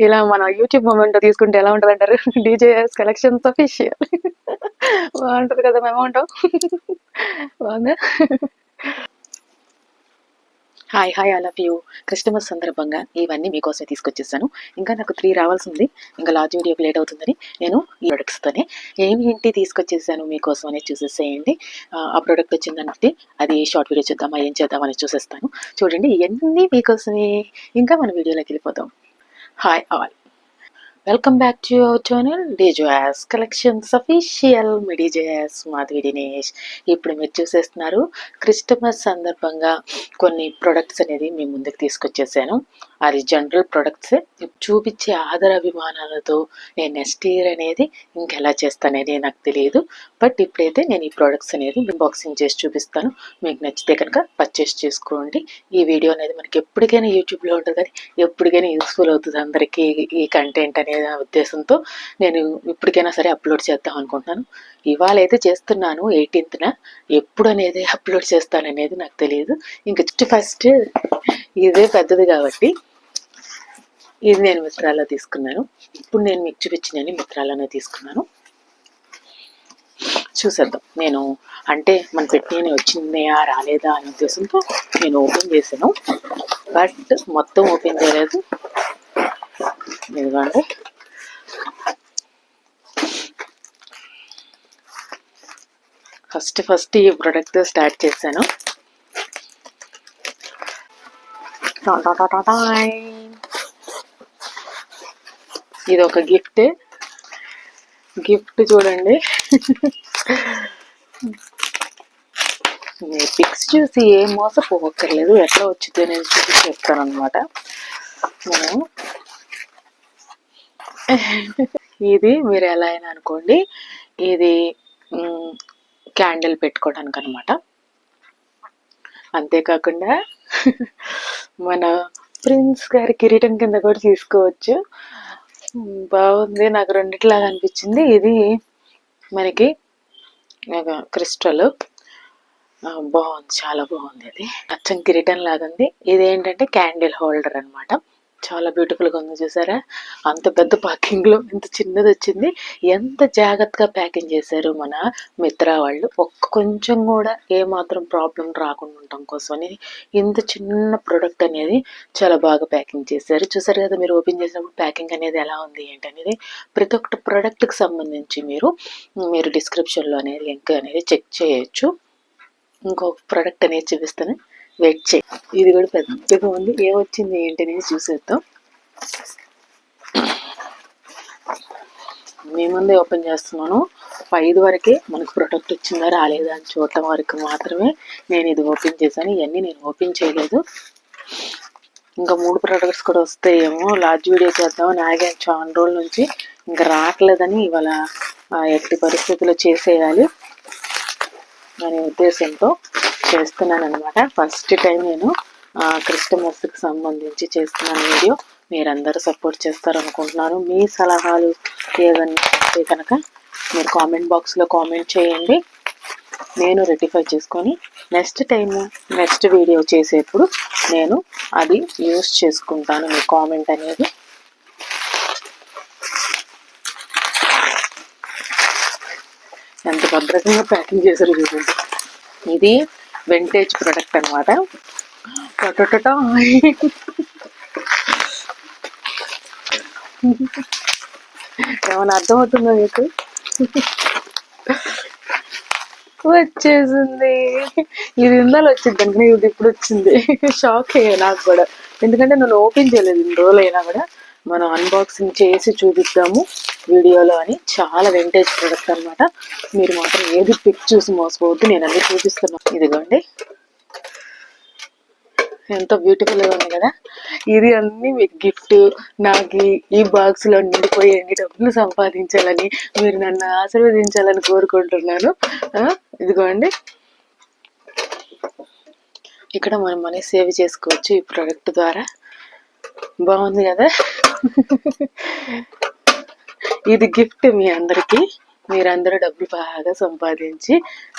ఇలా మన YouTube moment తీసుకుంటే ఎలా ఉంటుంది అంటారు? డీజేఎస్ కలెక్షన్స్ అఫీషియల్ బాగుంటుంది కదా అమౌంట్. బాగుందా? Hi hi I love you. Christmas సందర్భంగా ఇవన్నీ మీకోసమే తీసుకొచ్చేసాను. ఇంకా నాకు 3 రావాల్సి ఉంది. ఇంకా లార్జ్ వీడియోకి లేట్ అవుతుందని నేను ఈ ప్రొడక్ట్స్తోనే ఏంటి తీసుకొచ్చేసాను మీకోసం అనేది చూసేసేయండి. ఆ ప్రోడక్ట్ వచ్చిందంటే అది షార్ట్ వీడియో చూద్దామా ఏం చేద్దామని చూసేస్తాను. చూడండి ఇవన్నీ మీకోసమే. ఇంకా మన వీడియోలోకి వెళ్ళిపోదాం. Hi all, welcome back to your channel DJS collections official. Me DJS Madhavi Dinesh. ఇప్పుడు మీరు చూసేస్తున్నారు క్రిస్టమస్ సందర్భంగా కొన్ని ప్రొడక్ట్స్ అనేది మీ ముందుకు తీసుకొచ్చేసాను. అది జనరల్ ప్రొడక్ట్స్. చూపించే ఆదరాభిమానాలతో నేను నెక్స్ట్ ఇయర్ అనేది ఇంకెలా చేస్తాననేది నాకు తెలియదు. బట్ ఇప్పుడైతే నేను ఈ ప్రొడక్ట్స్ అనేది అన్బాక్సింగ్ చేసి చూపిస్తాను. మీకు నచ్చితే కనుక పర్చేస్ చేసుకోండి. ఈ వీడియో అనేది మనకి ఎప్పటికైనా యూట్యూబ్లో ఉంటుంది, కానీ ఎప్పటికైనా యూస్ఫుల్ అవుతుంది అందరికీ ఈ కంటెంట్ అనే ఉద్దేశంతో నేను ఇప్పటికైనా సరే అప్లోడ్ చేద్దాం అనుకుంటున్నాను. ఇవాళ అయితే చేస్తున్నాను 18న. ఎప్పుడు అనేది అప్లోడ్ చేస్తాననేది నాకు తెలియదు. ఇంకా ఫస్ట్ ఇదే పెద్దది కాబట్టి ఇది నేను మిత్రాల్లో తీసుకున్నాను. ఇప్పుడు నేను మీకు చూపించినని మిత్రాల్లోనే తీసుకున్నాను. చూసేద్దాం. నేను అంటే మన పెట్టిన వచ్చినాయా రాలేదా అనే ఉద్దేశంతో నేను ఓపెన్ చేశాను. బట్ మొత్తం ఓపెన్ చేయలేదు. ఎందుకంటే ఫస్ట్ ఈ ప్రోడక్ట్ స్టార్ట్ చేశాను. ఇది ఒక గిఫ్ట్ చూడండి. పిక్స్ చూసి ఏం మోసపోవక్కర్లేదు, ఎట్లా వచ్చింది నేను చూసి చెప్తాను అనమాట. నేను ఇది మీరు ఎలా అయినా అనుకోండి, ఇది క్యాండిల్ పెట్టుకోవడానికి అనమాట. అంతేకాకుండా మన ప్రిన్స్ గారి కిరీటం కింద కూడా తీసుకోవచ్చు. బాగుంది, నాకు రెండిట్లాగా అనిపించింది. ఇది మనకి క్రిస్టల్ బాగుంది, చాలా బాగుంది. అది అచ్చం కిరీటం లాగా ఉంది. ఇది ఏంటంటే క్యాండిల్ హోల్డర్ అనమాట. చాలా బ్యూటిఫుల్గా ఉంది. చూసారా, అంత పెద్ద ప్యాకింగ్లో ఇంత చిన్నది వచ్చింది. ఎంత జాగ్రత్తగా ప్యాకింగ్ చేశారు మన మిత్రా వాళ్ళు. కొంచెం కూడా ఏమాత్రం ప్రాబ్లం రాకుండా ఉండటం కోసమని ఇంత చిన్న ప్రోడక్ట్ అనేది చాలా బాగా ప్యాకింగ్ చేశారు. చూసారు కదా, మీరు ఓపెన్ చేసినప్పుడు ప్యాకింగ్ అనేది ఎలా ఉంది ఏంటి అనేది. ప్రతి ఒక్క ప్రోడక్ట్కి సంబంధించి మీరు డిస్క్రిప్షన్లో అనేది లింక్ అనేది చెక్ చేయొచ్చు. ఇంకొక ప్రోడక్ట్ అనేది చూపిస్తాను, వెయిట్ చేయి. ఇది కూడా పెద్దగా ఉంది. ఏమొచ్చింది ఏంటి అనేది చూసేద్దాం. మీ ముందే ఓపెన్ చేస్తున్నాను. 5 వరకే మనకు ప్రోడక్ట్ వచ్చిందా రాలేదా అని చూడటం వరకు మాత్రమే నేను ఇది ఓపెన్ చేశాను. ఇవన్నీ నేను ఓపెన్ చేయలేదు. ఇంకా 3 ప్రోడక్ట్స్ కూడా వస్తాయేమో లార్జ్ వీడియో చేద్దామని ఆగాను చాలా రోజుల నుంచి. ఇంకా రావట్లేదని ఇవాళ ఎట్టి పరిస్థితుల్లో చేసేయాలి అనే ఉద్దేశంతో చేస్తున్నాను అనమాట. ఫస్ట్ టైం నేను క్రిస్టమస్కి సంబంధించి చేస్తున్నాను వీడియో. మీరందరూ సపోర్ట్ చేస్తారనుకుంటున్నాను. మీ సలహాలు ఏదన్నా వస్తే కనుక మీరు కామెంట్ బాక్స్లో కామెంట్ చేయండి. నేను రెక్టిఫై చేసుకొని నెక్స్ట్ వీడియో చేసేప్పుడు నేను అది యూస్ చేసుకుంటాను. మీ కామెంట్ అనేది ఎంత భద్రతంగా ప్యాకింగ్ చేశారు చూడండి. ఇది వింటేజ్ ప్రొడక్ట్ అనమాట. ఏమైనా అర్థమవుతుందో మీకు? వచ్చేసింది. ఇది ఇందాలు వచ్చింది అంటే ఇది ఇప్పుడు వచ్చింది. షాక్ అయ్యా నాకు కూడా, ఎందుకంటే నేను ఓపెన్ చేయలేదు ఇన్ని రోజులైనా కూడా. మనం అన్బాక్సింగ్ చేసి చూపిద్దాము వీడియోలో అని. చాలా వింటేజ్ ప్రొడక్ట్ అనమాట. మీరు మాత్రం ఏది పిక్ చూసి మోసపోవద్దు, నేను అన్ని చూపిస్తున్నాను. ఇదిగోండి, ఎంతో బ్యూటిఫుల్గా ఉంది కదా. ఇది అన్నీ మీకు గిఫ్ట్. నాకు ఈ బాక్స్లో నిండిపోయి ఎన్ని డబ్బులు సంపాదించాలని, మీరు నన్ను ఆశీర్వదించాలని కోరుకుంటున్నాను. ఇదిగోండి, ఇక్కడ మనం మనీ సేవ్ చేసుకోవచ్చు ఈ ప్రోడక్ట్ ద్వారా. బాగుంది కదా. ఇది గిఫ్ట్ మీ అందరికీ. మీరందరూ డబ్బులు బాగా సంపాదించి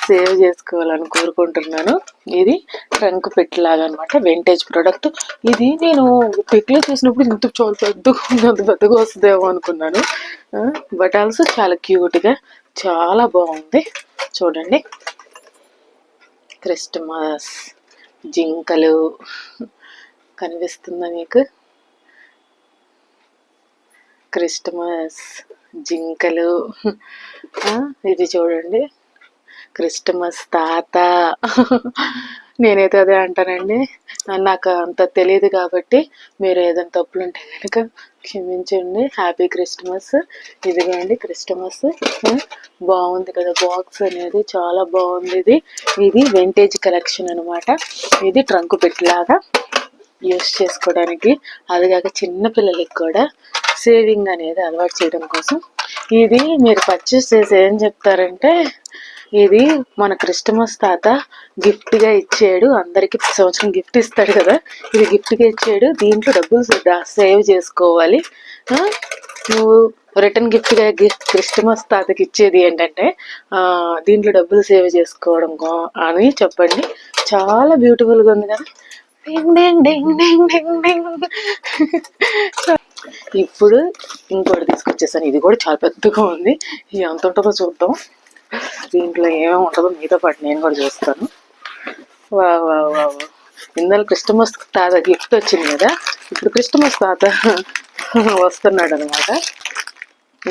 సేవ్ చేసుకోవాలని కోరుకుంటున్నాను. ఇది ట్రంక్ పెట్టలాగా అనమాట, వింటేజ్ ప్రోడక్ట్. ఇది నేను పెట్లో చూసినప్పుడు ఇంత చాలా పెద్దగా ఉంది, అంత పెద్దగా వస్తుందేమో అనుకున్నాను. బట్ ఆల్సో చాలా క్యూట్గా చాలా బాగుంది. చూడండి, క్రిస్టమస్ జింకలు కనిపిస్తుందా మీకు? క్రిస్టమస్ జింకలు. ఇది చూడండి, క్రిస్టమస్ తాత. నేనైతే అదే అంటానండి, నాకు అంత తెలియదు కాబట్టి మీరు ఏదైనా తప్పులు ఉంటే కనుక క్షమించండి. Happy Christmas. ఇదిగోండి క్రిస్టమస్, బాగుంది కదా బాక్స్ అనేది, చాలా బాగుంది. ఇది వింటేజ్ కలెక్షన్ అనమాట. ఇది ట్రంక్ పెట్టలాగా యూస్ చేసుకోవడానికి, అదిగాక చిన్నపిల్లలకి కూడా సేవింగ్ అనేది అలవాటు చేయడం కోసం ఇది మీరు పర్చేస్ చేసి ఏం చెప్తారంటే, ఇది మన క్రిస్టమస్ తాత గిఫ్ట్గా ఇచ్చాడు, అందరికి సంవత్సరం గిఫ్ట్ ఇస్తాడు కదా, ఇది గిఫ్ట్గా ఇచ్చాడు, దీంట్లో డబ్బులు సేవ్ చేసుకోవాలి. నువ్వు రిటర్న్ గిఫ్ట్గా క్రిస్టమస్ తాతకి ఇచ్చేది ఏంటంటే దీంట్లో డబ్బులు సేవ్ చేసుకోవడం అని చెప్పండి. చాలా బ్యూటిఫుల్గా ఉంది కదా. ఇప్పుడు ఇంకోటి తీసుకొచ్చేసాను, ఇది కూడా చాలా పెద్దగా ఉంది. ఎంత ఉంటుందో చూద్దాం, దీంట్లో ఏమేమి ఉంటుందో మీతో పాటు నేను కూడా చూస్తాను. వా వా వా ఇందులో క్రిస్టమస్ తాత గిఫ్ట్ వచ్చింది కదా, ఇప్పుడు క్రిస్టమస్ తాత వస్తున్నాడు అనమాట.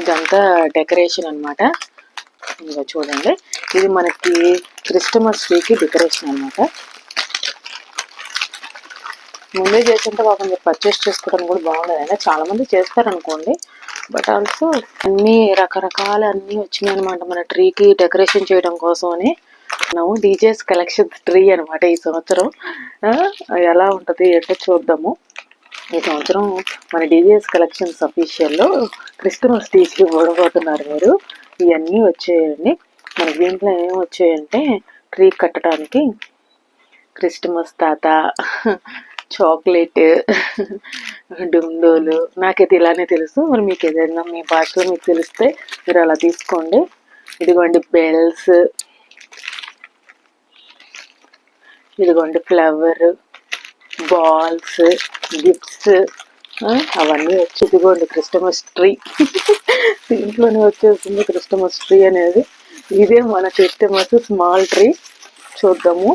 ఇదంతా డెకరేషన్ అనమాట. ఇంకా చూడండి, ఇది మనకి క్రిస్టమస్ ట్రీకి డెకరేషన్ అనమాట. ముందే చేస్తుంటే పాపం మీరు పర్చేస్ చేసుకోవడం కూడా బాగుండదు. అయినా చాలా మంది చేస్తారనుకోండి, బట్ ఆల్సో అన్ని రకరకాల అన్నీ వచ్చినాయి అనమాట మన ట్రీకి డెకరేషన్ చేయడం కోసం అని. మనం డీజేస్ కలెక్షన్ ట్రీ అనమాట ఈ సంవత్సరం. ఎలా ఉంటుంది అంటే చూద్దాము. ఈ సంవత్సరం మన డీజేస్ కలెక్షన్స్ అఫీషియల్లో క్రిస్టమస్ ట్రీకి ఓడబోతున్నారు మీరు. ఇవన్నీ వచ్చాయండి మన దీంట్లో. ఏమి వచ్చాయంటే ట్రీ కట్టడానికి క్రిస్టమస్ తాత, చాక్లెట్, డుండోలు. నాకైతే ఇలానే తెలుసు, మరి మీకు ఏదైనా మీ భాషలో మీకు తెలిస్తే మీరు అలా తీసుకోండి. ఇదిగోండి బెల్స్, ఇదిగోండి ఫ్లవర్, బాల్స్, గిఫ్ట్స్ అవన్నీ వచ్చి, ఇదిగోండి క్రిస్టమస్ ట్రీ. దీంట్లోనే వచ్చేసింది క్రిస్టమస్ ట్రీ అనేది. ఇదే మన క్రిస్టమస్ స్మాల్ ట్రీ. చూద్దాము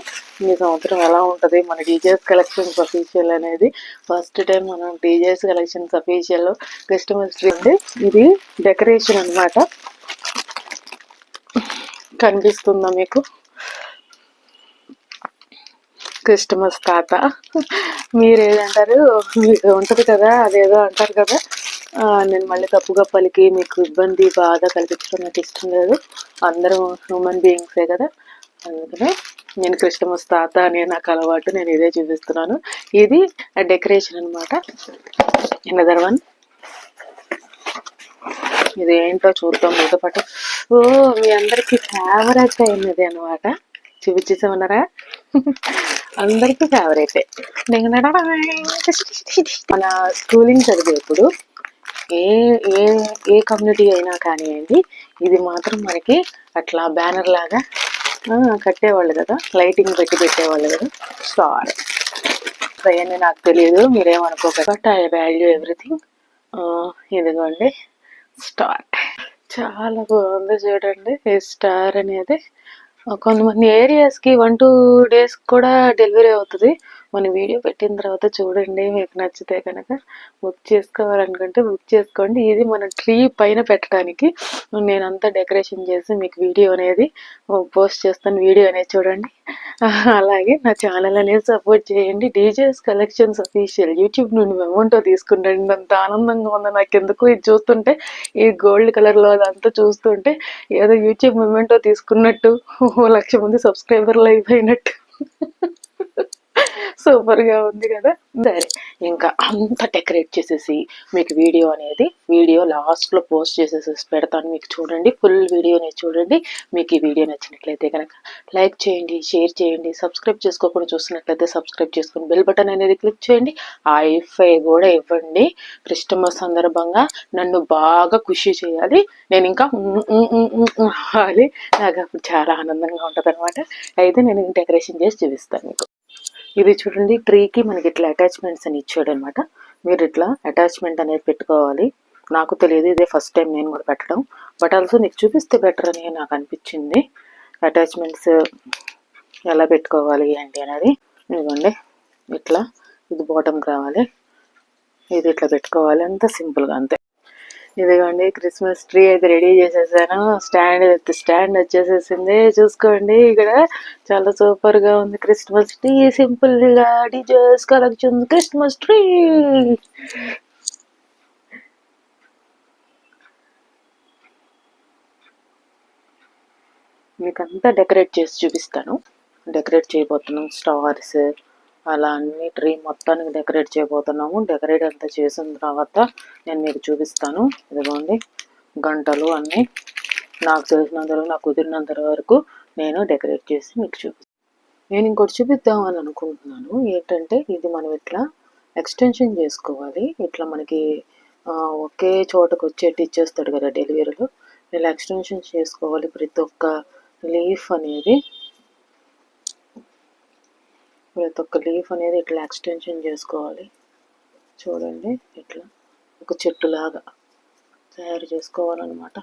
ఈ సంవత్సరం ఎలా ఉంటుంది మన డీజేస్ కలెక్షన్స్ అఫీషియల్ అనేది. ఫస్ట్ టైం మనం డీజేస్ కలెక్షన్స్ అఫీషియల్లో క్రిస్టమస్ ట్రీ ఉంది. ఇది డెకరేషన్ అనమాట. కనిపిస్తుందా మీకు? క్రిస్టమస్ తాత. మీరు ఏదంటారు, మీకు ఉంటుంది కదా అదేదో అంటారు కదా, నేను మళ్ళీ తప్పుగా పలికి మీకు ఇబ్బంది బాధ కల్పించడం నాకు ఇష్టం లేదు. అందరూ హ్యూమన్ బీయింగ్సే కదా, అందుకనే నేను క్రిస్టమస్ తాత అనే నాకు అలవాటు, నేను ఇదే చూపిస్తున్నాను. ఇది డెకరేషన్ అనమాట. అనదర్ వన్, ఇది ఏంటో చూద్దాం మీతో పాటు. మీ అందరికి ఫేవరెట్ అయినది అనమాట. చూపించేసామన్నారా? అందరికీ ఫేవరెటే. మన స్కూలింగ్ చదివేప్పుడు ఏ ఏ ఏ కమ్యూనిటీ అయినా కానివ్వండి, ఇది మాత్రం మనకి అట్లా బ్యానర్ లాగా కట్టేవాళ్ళు కదా, లైటింగ్ పెట్టి పెట్టేవాళ్ళు కదా. స్టార్ అవన్నీ నాకు తెలియదు, మీరేమనుకోక, బట్ ఐ వాల్యూ ఎవ్రీథింగ్. ఇదిగోండి స్టార్, చాలా బాగుంది చూడండి. ఈ స్టార్ అనేది కొంతమంది ఏరియాస్కి 1-2 days కూడా డెలివరీ అవుతుంది. మన వీడియో పెట్టిన తర్వాత చూడండి, మీకు నచ్చితే కనుక బుక్ చేసుకోవాలనుకుంటే బుక్ చేసుకోండి. ఇది మన ట్రీ పైన పెట్టడానికి నేనంతా డెకరేషన్ చేసి మీకు వీడియో అనేది పోస్ట్ చేస్తాను. వీడియో అనేది చూడండి. అలాగే నా ఛానల్ అనేది సపోర్ట్ చేయండి. డీజేస్ కలెక్షన్స్ అఫీషియల్ యూట్యూబ్ నుండి అమౌంట్ తీసుకుంటాండి. అంత ఆనందంగా ఉంది నాకు ఎందుకు. ఇది చూస్తుంటే, ఈ గోల్డ్ కలర్లో అదంతా చూస్తుంటే ఏదో యూట్యూబ్ మూమెంటో తీసుకున్నట్టు, 1,00,000 మంది సబ్స్క్రైబర్లు అయిపోయినట్టు. సూపర్గా ఉంది కదా. సరే, ఇంకా అంతా డెకరేట్ చేసేసి మీకు వీడియో లాస్ట్లో పోస్ట్ చేసేసి పెడతాను. మీకు చూడండి, ఫుల్ వీడియో అనేది చూడండి. మీకు ఈ వీడియో నచ్చినట్లయితే కనుక లైక్ చేయండి, షేర్ చేయండి. సబ్స్క్రైబ్ చేసుకోకుండా చూస్తున్నట్లయితే సబ్స్క్రైబ్ చేసుకుని బెల్ బటన్ అనేది క్లిక్ చేయండి. ఐఫై కూడా ఇవ్వండి. క్రిస్టమస్ సందర్భంగా నన్ను బాగా ఖుషి చేయాలి. నేను ఇంకా అవ్వాలి. నాకు అప్పుడు చాలా ఆనందంగా ఉంటుంది అనమాట. అయితే నేను డెకరేషన్ చేసి చూపిస్తాను మీకు. ఇది చూడండి, ట్రీకి మనకి ఇట్లా అటాచ్మెంట్స్ అని ఇచ్చాడు అనమాట. మీరు ఇట్లా అటాచ్మెంట్ అనేది పెట్టుకోవాలి. నాకు తెలియదు, ఇదే ఫస్ట్ టైం నేను కూడా పెట్టడం. బట్ ఆల్సో నీకు చూపిస్తే బెటర్ అని నాకు అనిపించింది. అటాచ్మెంట్స్ ఎలా పెట్టుకోవాలి ఏంటి అనేది. ఇదిగోండి, ఇట్లా ఇది బాటమ్కి రావాలి, ఇది ఇట్లా పెట్టుకోవాలి. అంత సింపుల్గా అంతే. ఇదిగోండి, క్రిస్మస్ ట్రీ అయితే రెడీ చేసేసాను. స్టాండ్ వచ్చేసేసింది. చూసుకోండి, ఇక్కడ చాలా సూపర్ గా ఉంది క్రిస్మస్ ట్రీ. సింపుల్ గా డిజైన్స్ కలెక్షన్ క్రిస్మస్ ట్రీ. మీకంతా డెకరేట్ చేసి చూపిస్తాను. డెకరేట్ చేయబోతున్నాం. స్టార్స్ అలా అన్ని ట్రీ మొత్తానికి డెకరేట్ చేయబోతున్నాము. డెకరేట్ అంతా చేసిన తర్వాత నేను మీకు చూపిస్తాను. ఇదిగోండి, గంటలు అన్నీ నాకు తెలిసినంత వరకు, నాకు కుదిరినంత వరకు నేను డెకరేట్ చేసి మీకు చూపిస్తాను. నేను ఇంకోటి చూపిద్దామని అనుకుంటున్నాను. ఏంటంటే, ఇది మనం ఇట్లా ఎక్స్టెన్షన్ చేసుకోవాలి. ఇట్లా మనకి ఒకే చోటకు వచ్చేటి ఇచ్చేస్తాడు కదా డెలివరీలో. ఇలా ఎక్స్టెన్షన్ చేసుకోవాలి. ప్రతి ఒక్క లీఫ్ అనేది ఇట్లా ఎక్స్టెన్షన్ చేసుకోవాలి. చూడండి, ఇట్లా ఒక చెట్టులాగా తయారు చేసుకోవాలన్నమాట.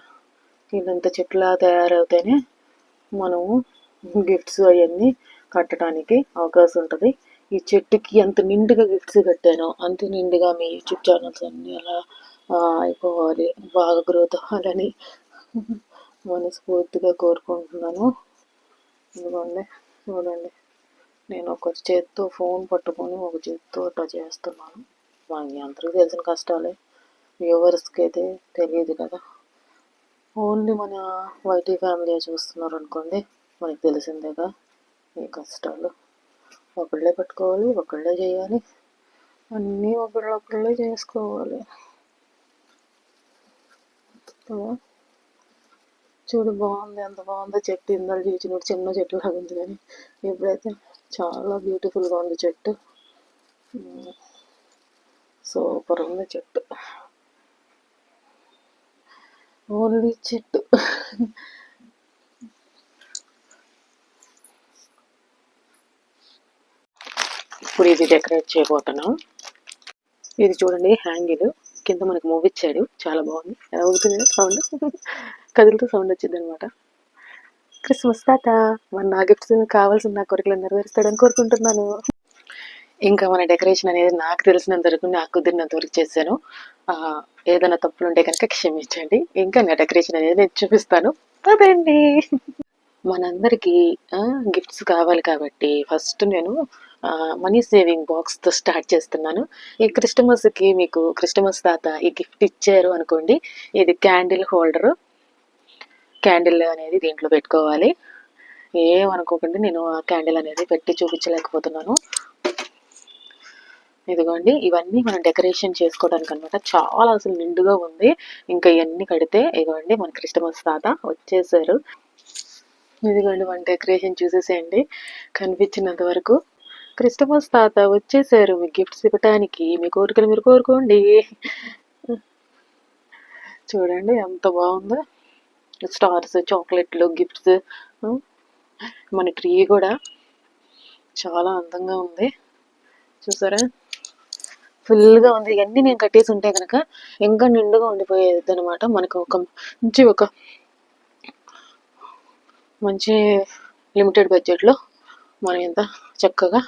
ఇదంతా చెట్టులా తయారవుతేనే మనము గిఫ్ట్స్ అవన్నీ కట్టడానికి అవకాశం ఉంటుంది. ఈ చెట్టుకి ఎంత నిండుగా గిఫ్ట్స్ కట్టానో అంత నిండుగా మీ యూట్యూబ్ ఛానల్స్ అన్నీ అలా అయిపోవాలి, బాగా గ్రోత్ అవ్వాలని మనస్ఫూర్తిగా కోరుకుంటున్నాను. ఇదిగోండి, చూడండి, నేను ఒక చేత్తో ఫోన్ పట్టుకొని ఒక చేత్తో అట్లా చేస్తున్నాను. మనకి అందరికీ తెలిసిన కష్టాలే, వ్యూవర్స్కి అయితే తెలియదు కదా. ఓన్లీ మన వైటీ ఫ్యామిలీ చూస్తున్నారు అనుకోండి, మనకి తెలిసిందేగా ఈ కష్టాలు. ఒకళ్ళే పట్టుకోవాలి, ఒకళ్ళే చేయాలి, అన్నీ ఒకళ్ళే చేసుకోవాలి. చూడు, బాగుంది, ఎంత బాగుందో చెట్టు. ఇందాలు చూసినప్పుడు చిన్న చెట్టు లాగా ఉంది, కానీ ఇప్పుడైతే చాలా బ్యూటిఫుల్గా ఉంది చెట్టు. సూపర్ ఉంది చెట్టు, ఓన్లీ చెట్టు. ఇప్పుడు ఇది డెకరేట్ చేయబోతున్నాం. ఇది చూడండి, హ్యాంగిల్ కింద మనకు మూవ్ ఇచ్చాడు, చాలా బాగుంది. ఎలా అవుతుంది సౌండ్, కదులుతూ సౌండ్ వచ్చింది అనమాట. క్రిస్మస్ తాత నా గిఫ్ట్స్ కావాల్సిన నా కోరికలు నెరవేరుస్తాడని కోరుకుంటున్నాను. ఇంకా మన డెకరేషన్ అనేది నాకు తెలిసినంత వరకు, నాకు కుదిరినంత వరకు చేశాను. ఏదైనా తప్పులు ఉంటే కనుక క్షమించండి. ఇంకా నా డెకరేషన్ అనేది నేను చూపిస్తాను. అదండి, మనందరికీ గిఫ్ట్స్ కావాలి కాబట్టి ఫస్ట్ నేను మనీ సేవింగ్ బాక్స్తో స్టార్ట్ చేస్తున్నాను. ఈ క్రిస్టమస్కి మీకు క్రిస్టమస్ తాత ఈ గిఫ్ట్ ఇచ్చారు అనుకోండి. ఇది క్యాండిల్ హోల్డరు. క్యాండిల్ అనేది దీంట్లో పెట్టుకోవాలి. ఏమనుకోకండి, నేను ఆ క్యాండిల్ అనేది పెట్టి చూపించలేకపోతున్నాను. ఇదిగోండి, ఇవన్నీ మనం డెకరేషన్ చేసుకోవడానికి అనమాట. చాలా అసలు నిండుగా ఉంది. ఇంకా ఇవన్నీ కడితే ఇదిగోండి మన క్రిస్టమస్ తాత వచ్చేసారు. ఇదిగోండి, మన డెకరేషన్ చూసేసేయండి కనిపించినంత వరకు. క్రిస్టమస్ తాత వచ్చేసారు మీ గిఫ్ట్స్ ఇవ్వటానికి. మీ కోరికలు మీరు కోరుకోండి. చూడండి ఎంత బాగుందో. స్టార్స్, చాక్లెట్లు, గిఫ్ట్స్. మన ట్రీ కూడా చాలా అందంగా ఉంది, చూసారా, ఫుల్గా ఉంది. ఇవన్నీ నేను కట్టేసి ఉంటే కనుక ఇంకా నిండుగా ఉండిపోయేది అనమాట. మనకు ఒక మంచి లిమిటెడ్ బడ్జెట్లో మనం ఎంత చక్కగా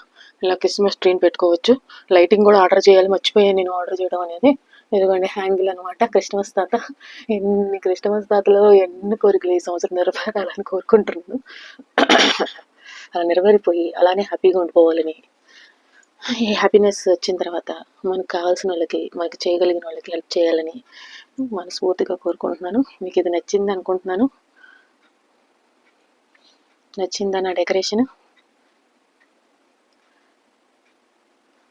ఇలా క్రిస్మస్ ట్రీని పెట్టుకోవచ్చు. లైటింగ్ కూడా ఆర్డర్ చేయాలి, మర్చిపోయాను నేను ఆర్డర్ చేయడం అనేది. ఇదిగోండి హ్యాంగిల్ అనమాట. క్రిస్మస్ తాత, ఎన్ని క్రిస్మస్ తాతలో ఎన్ని కోరికలు ఈ సంవత్సరం నెరవేరాలని కోరుకుంటున్నాను. అలా నెరవేరిపోయి అలానే హ్యాపీగా ఉండిపోవాలని, ఈ హ్యాపీనెస్ వచ్చిన తర్వాత మనకు కావాల్సిన వాళ్ళకి, మనకి చేయగలిగిన వాళ్ళకి హెల్ప్ చేయాలని మనస్ఫూర్తిగా కోరుకుంటున్నాను. మీకు ఇది నచ్చింది అనుకుంటున్నాను. నచ్చిందా నా డెకరేషన్?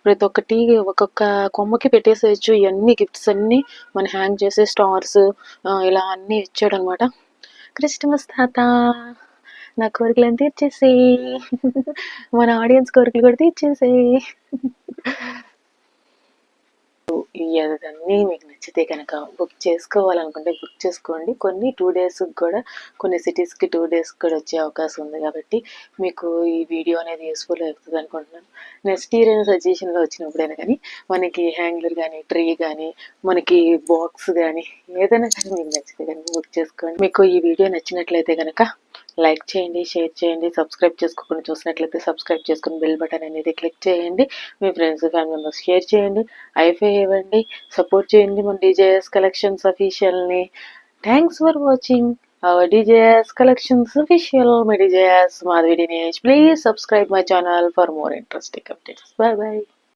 ప్రతి ఒక్కటి ఒక్కొక్క కొమ్మకి పెట్టేసేయచ్చు. ఇవన్నీ గిఫ్ట్స్ అన్నీ మనం హ్యాంగ్ చేసే స్టార్స్ ఇలా అన్నీ ఇచ్చాడనమాట. క్రిస్టమస్ తాత నా కోరికలను తీర్చేసేయి, మన ఆడియన్స్ కోరికలు కూడా తీర్చేసేయి. ఇవన్నీ మీకు నచ్చితే కనుక బుక్ చేసుకోవాలనుకుంటే బుక్ చేసుకోండి. కొన్ని 2 డేస్కి కూడా, కొన్ని సిటీస్కి 2 డేస్కి కూడా వచ్చే అవకాశం ఉంది. కాబట్టి మీకు ఈ వీడియో అనేది యూస్ఫుల్ అవుతుంది అనుకుంటున్నాను. నెక్స్ట్ ఇయర్ అయినా సజెషన్లో వచ్చినప్పుడైనా కానీ మనకి హ్యాంగర్ కానీ, ట్రీ కానీ, మనకి బాక్స్ కానీ ఏదైనా కానీ మీకు నచ్చితే కనుక బుక్ చేసుకోండి. మీకు ఈ వీడియో నచ్చినట్లయితే కనుక లైక్ చేయండి, షేర్ చేయండి. సబ్స్క్రైబ్ చేసుకోకుండా చూసినట్లయితే సబ్స్క్రైబ్ చేసుకుని బెల్ బటన్ అనేది క్లిక్ చేయండి. మీ ఫ్రెండ్స్ ఫ్యామిలీ మెంబర్స్ షేర్ చేయండి, ఐఫై ఇవ్వండి, సపోర్ట్ చేయండి మన డీజేఎస్ కలెక్షన్స్ అఫీషియల్ని. Thanks for watching our DJS Collections official. My DJS Madhvi Dinesh. Please subscribe my channel for more interesting updates. Bye bye.